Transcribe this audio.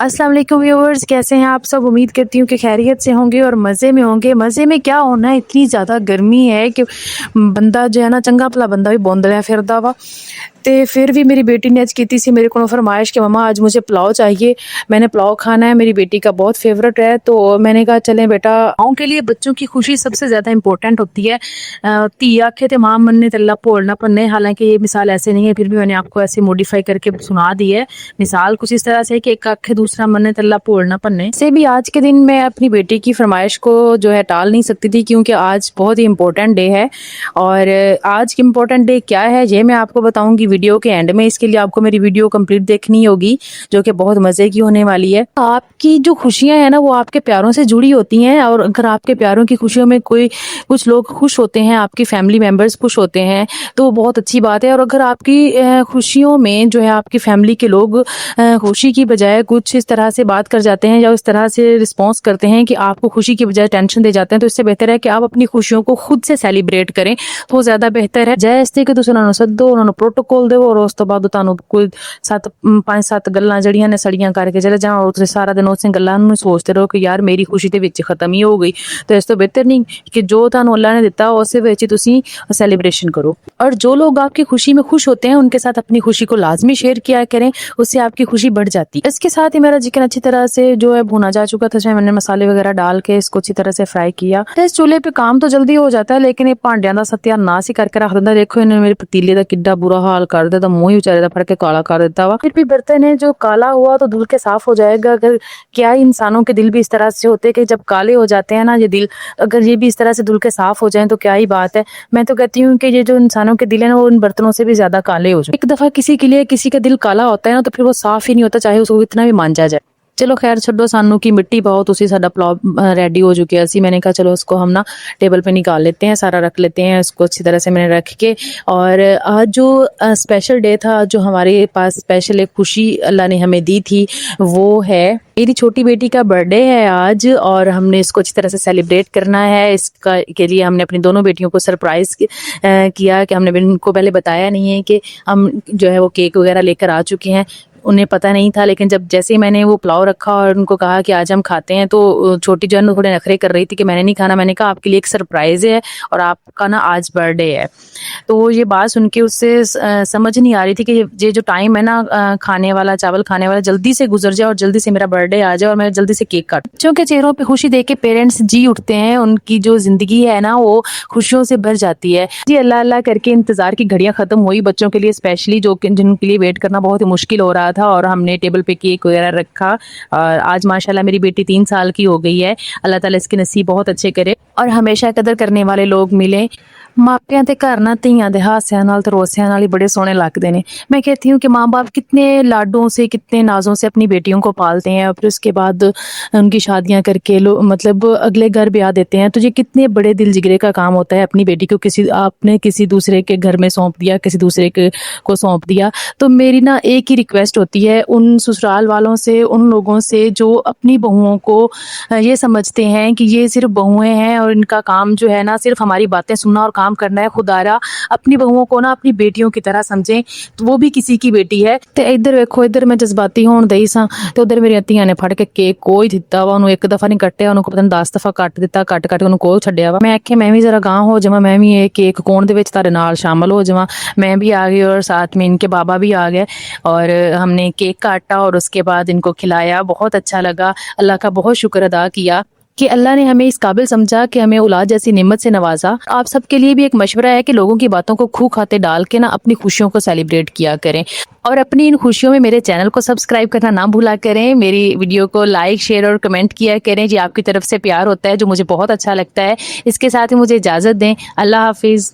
अस्सलाम वालेकुम व्यूअर्स, कैसे हैं आप सब। उम्मीद करती हूँ कि खैरियत से होंगे और मज़े में होंगे। मज़े में क्या होना है, इतनी ज़्यादा गर्मी है कि बंदा जो है ना चंगा भला बंदा भी बौंदलिया फिरदा वा। तो फिर भी मेरी बेटी ने अज की सी मेरे को फरमाइश कि मम्मा आज मुझे पुलाव चाहिए, मैंने पुलाव खाना है, मेरी बेटी का बहुत फेवरेट है। तो मैंने कहा चलें बेटा, माओं के लिए बच्चों की खुशी सबसे ज़्यादा इंपॉर्टेंट होती है। धी आखे तो माँ मन्ने तल्ला भोल ना पन्ने। हालांकि ये मिसाल ऐसे नहीं है, फिर भी मैंने आपको ऐसे मॉडिफाई करके सुना दी है। मिसाल कुछ इस तरह से कि एक आखे दूसरा मन्ने तल्ला भोल ना पन्ने से भी आज के दिन मैं अपनी बेटी की फरमाइश को जो है टाल नहीं सकती थी, क्योंकि आज बहुत ही इंपॉर्टेंट डे है। और आज की इंपॉर्टेंट डे क्या है ये मैं आपको बताऊंगी वीडियो के एंड में। इसके लिए आपको मेरी वीडियो कंप्लीट देखनी होगी, जो कि बहुत मजे की होने वाली है। आपकी जो खुशियां हैं ना वो आपके प्यारों से जुड़ी होती हैं, और अगर आपके प्यारों की खुशियों में कुछ लोग खुश होते हैं, आपकी फैमिली मेंबर्स खुश होते हैं, तो वो बहुत अच्छी बात है। और अगर आपकी खुशियों में जो है आपकी फैमिली के लोग खुशी की बजाय कुछ इस तरह से बात कर जाते हैं या इस तरह से रिस्पॉन्स करते हैं कि आपको खुशी की बजाय टेंशन दे जाते हैं, तो इससे बेहतर है कि आप अपनी खुशियों को खुद से सेलिब्रेट करें, तो ज्यादा बेहतर है। जैसे कि तुसीं उन्हां नूं सद्दो, उन्हां नूं प्रोटोकॉल देवो, और उस तो बाद तुहानूं कोई 5-7 गल्लां जड़ियां ने सड़ियां करके चले जाओ, और तुसीं सारा दिन उस गल्लां नूं सोचते रहो कि यार मेरी खुशी दे विच खत्म ही हो गई। तो इस तो बेहतर नहीं कि जो तुहानूं अल्लाह ने दिता उस विच तुसीं सेलिब्रेशन करो। और जो लोग आपकी खुशी में खुश होते हैं उनके साथ अपनी खुशी को लाजमी शेयर किया करें, उससे आपकी खुशी बढ़ जाती है। इसके साथ ही मेरा चिकन अच्छी तरह से जो है भुना जा चुका था, इसमें मैंने मसाले वगैरह डाल के इसको अच्छी तरह से फ्राई किया। इस चूल्हे पे काम तो जल्दी हो जाता है, लेकिन ये भांडियां दा सत्यानाश ही करके रख दिंदा। देखो इन्हें मेरे पतीले का किड्डा बुरा हाल कर दिया, मुंह ही बेचारे दा फड़ के काला कर देता वा। फिर भी बर्तन है जो काला हुआ तो धुल के साफ हो जाएगा। अगर क्या इंसानों के दिल भी इस तरह से होते हैं कि जब काले हो जाते हैं ना ये दिल, अगर ये भी इस तरह से धुल के साफ हो जाए तो क्या ही बात है। मैं तो कहती हूँ कि ये जो इंसानों के दिल है ना वो इन बर्तनों से भी ज्यादा काले हो जाए। एक दफा किसी के लिए किसी का दिल काला होता है ना तो फिर वो साफ ही नहीं होता, चाहे उसको इतना भी मांजा जाए। चलो खैर छोड़ो, सानू की मिट्टी पाओ, तुसी साडा पुलाव रेडी हो चुकी है। मैंने कहा चलो उसको हम ना टेबल पे निकाल लेते हैं, सारा रख लेते हैं इसको अच्छी तरह से मैंने रख के। और आज जो स्पेशल डे था, जो हमारे पास स्पेशल एक खुशी अल्लाह ने हमें दी थी, वो है मेरी छोटी बेटी का बर्थडे है आज, और हमने इसको अच्छी तरह से सेलिब्रेट करना है। इसका के लिए हमने अपनी दोनों बेटियों को सरप्राइज किया कि हमने इनको पहले बताया नहीं है कि हम जो है वो केक वगैरह लेकर आ चुके हैं। उन्हें पता नहीं था, लेकिन जब जैसे ही मैंने वो पुलाव रखा और उनको कहा कि आज हम खाते हैं, तो छोटी जो है थोड़े नखरे कर रही थी कि मैंने नहीं खाना। मैंने कहा आपके लिए एक सरप्राइज है और आपका ना आज बर्थडे है। तो ये बात सुन के उससे समझ नहीं आ रही थी कि ये जो टाइम है ना खाने वाला, चावल खाने वाला, जल्दी से गुजर जाए और जल्दी से मेरा बर्थडे आ जाए और मैं जल्दी से केक काट। बच्चों के चेहरों पे खुशी देख के पेरेंट्स जी उठते हैं, उनकी जो जिंदगी है ना वो खुशियों से भर जाती है जी। अल्लाह अल्लाह करके इंतजार की घड़ियां खत्म हुई बच्चों के लिए, स्पेशली जिनके लिए वेट करना बहुत ही मुश्किल हो रहा था। और हमने टेबल पे केक वगैरह रखा, और आज माशाल्लाह मेरी बेटी 3 साल की हो गई है। अल्लाह ताला इसके नसीब बहुत अच्छे करे और हमेशा कदर करने वाले लोग मिले। मापियां ते घर ना धीयां दे हास्यां नाल ते रोसियां नाल ही बड़े सोहने लगते ने। मैं कहती हूँ कि माँ बाप कितने लाडों से, कितने नाजों से अपनी बेटियों को पालते हैं, और फिर उसके बाद उनकी शादियां करके मतलब अगले घर ब्याह देते हैं। तो ये कितने बड़े दिल जिगरे का काम होता है अपनी बेटी को आपने किसी दूसरे के घर में सौंप दिया, किसी दूसरे को सौंप दिया। तो मेरी ना एक ही रिक्वेस्ट होती है उन ससुराल वालों से, उन लोगों से जो अपनी बहुओं को ये समझते हैं कि ये सिर्फ बहुएं हैं और इनका काम जो है ना सिर्फ हमारी बातें सुनना और काम करना है। खुदारा अपनी बहुओं को ना अपनी बेटियों की तरह समझें, तो वो भी किसी की बेटी है। ते इधर वेखो, इधर मैं जज्बाती होण दई सां ते उधर मेरी धीआं ने फड़ के केक कोई दिता वा, उन्होंने एक दफा नहीं कट्टिया, उन्होंने पता नहीं 10 दफा कट दिता, कट उन्होंने कोल छड्डिया वा। मैं आखे मैं भी जरा गांह हो जावां, मैं भी ये केक कोण दे विच तुहाडे नाल शामिल हो जावां। मैं भी आ गई और साथ में इनके बाबा भी आ गए, और हमने केक काटा और उसके बाद इनको खिलाया। बहुत अच्छा लगा, अल्लाह का बहुत शुक्र अदा किया कि अल्लाह ने हमें इस काबिल समझा कि हमें औलाद जैसी नेमत से नवाजा। आप सबके लिए भी एक मशवरा है कि लोगों की बातों को खूह खाते डाल के ना अपनी खुशियों को सेलिब्रेट किया करें, और अपनी इन खुशियों में मेरे चैनल को सब्सक्राइब करना ना भूला करें। मेरी वीडियो को लाइक, शेयर और कमेंट किया करें जी। आपकी तरफ से प्यार होता है जो मुझे बहुत अच्छा लगता है। इसके साथ ही मुझे इजाजत दें। अल्लाह हाफिज।